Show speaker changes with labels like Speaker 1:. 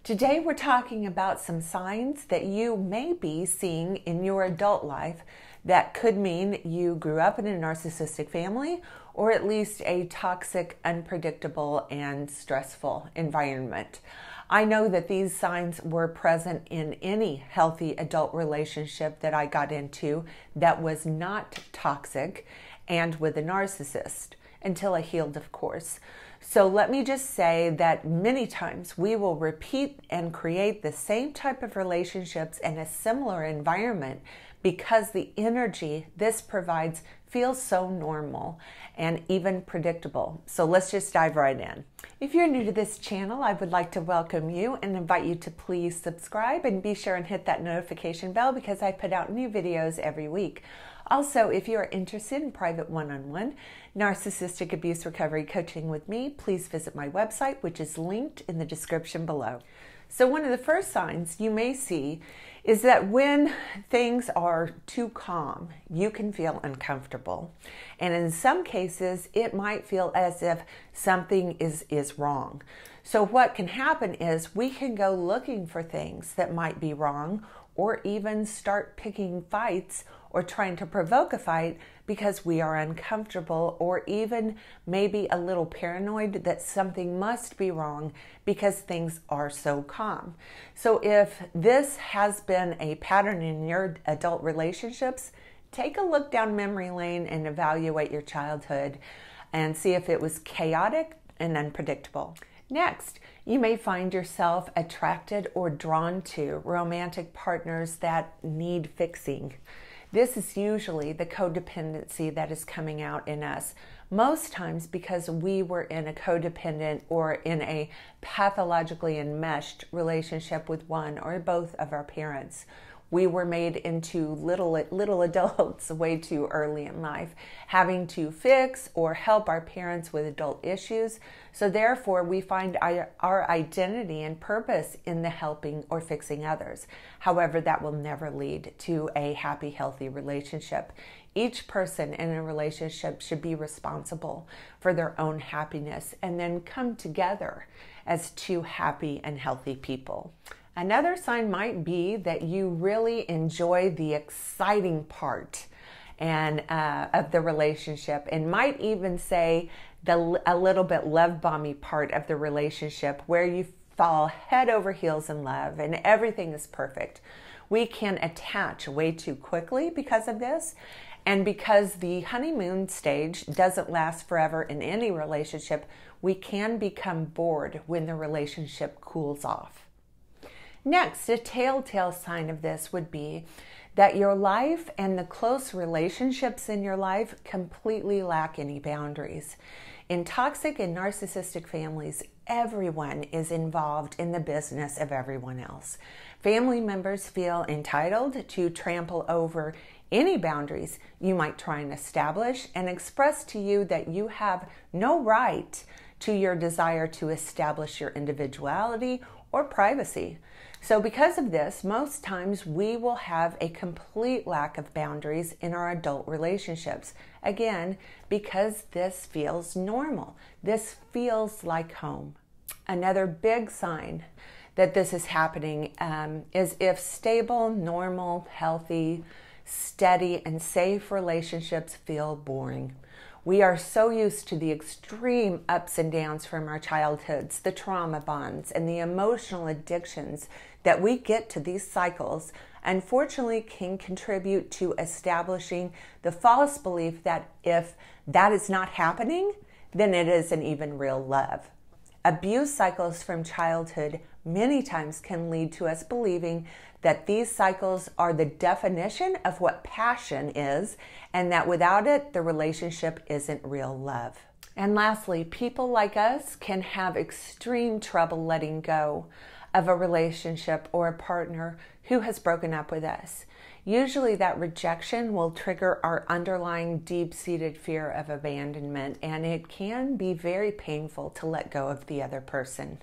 Speaker 1: Today we're talking about some signs that you may be seeing in your adult life that could mean you grew up in a narcissistic family or at least a toxic, unpredictable, and stressful environment. I know that these signs were present in any healthy adult relationship that I got into that was not toxic and with a narcissist, until I healed, of course. So let me just say that many times we will repeat and create the same type of relationships in a similar environment because the energy this provides feels so normal and even predictable. So let's just dive right in. If you're new to this channel, I would like to welcome you and invite you to please subscribe and be sure and hit that notification bell because I put out new videos every week. Also, if you are interested in private one-on-one narcissistic abuse recovery coaching with me, please visit my website, which is linked in the description below. So one of the first signs you may see is that when things are too calm, you can feel uncomfortable. And in some cases, it might feel as if something is wrong. So what can happen is we can go looking for things that might be wrong or even start picking fights or trying to provoke a fight because we are uncomfortable or even maybe a little paranoid that something must be wrong because things are so calm. So if this has been a pattern in your adult relationships, take a look down memory lane and evaluate your childhood and see if it was chaotic and unpredictable. Next, you may find yourself attracted or drawn to romantic partners that need fixing. This is usually the codependency that is coming out in us, most times because we were in a codependent or in a pathologically enmeshed relationship with one or both of our parents. We were made into little adults way too early in life, having to fix or help our parents with adult issues. So therefore, we find our identity and purpose in the helping or fixing others. However, that will never lead to a happy, healthy relationship. Each person in a relationship should be responsible for their own happiness and then come together as two happy and healthy people. Another sign might be that you really enjoy the exciting part of the relationship and might even say a little bit love-bomby part of the relationship where you fall head over heels in love and everything is perfect. We can attach way too quickly because of this, and because the honeymoon stage doesn't last forever in any relationship, we can become bored when the relationship cools off. Next, a telltale sign of this would be that your life and the close relationships in your life completely lack any boundaries. In toxic and narcissistic families, everyone is involved in the business of everyone else. Family members feel entitled to trample over any boundaries you might try and establish and express to you that you have no right to your desire to establish your individuality or privacy. So because of this, most times we will have a complete lack of boundaries in our adult relationships. Again, because this feels normal. This feels like home. Another big sign that this is happening is if stable, normal, healthy, steady, and safe relationships feel boring. We are so used to the extreme ups and downs from our childhoods, the trauma bonds, and the emotional addictions that we get to these cycles, unfortunately can contribute to establishing the false belief that if that is not happening, then it isn't even real love. Abuse cycles from childhood many times can lead to us believing that these cycles are the definition of what passion is, and that without it, the relationship isn't real love. And lastly, people like us can have extreme trouble letting go of a relationship or a partner who has broken up with us. Usually that rejection will trigger our underlying deep-seated fear of abandonment, and it can be very painful to let go of the other person.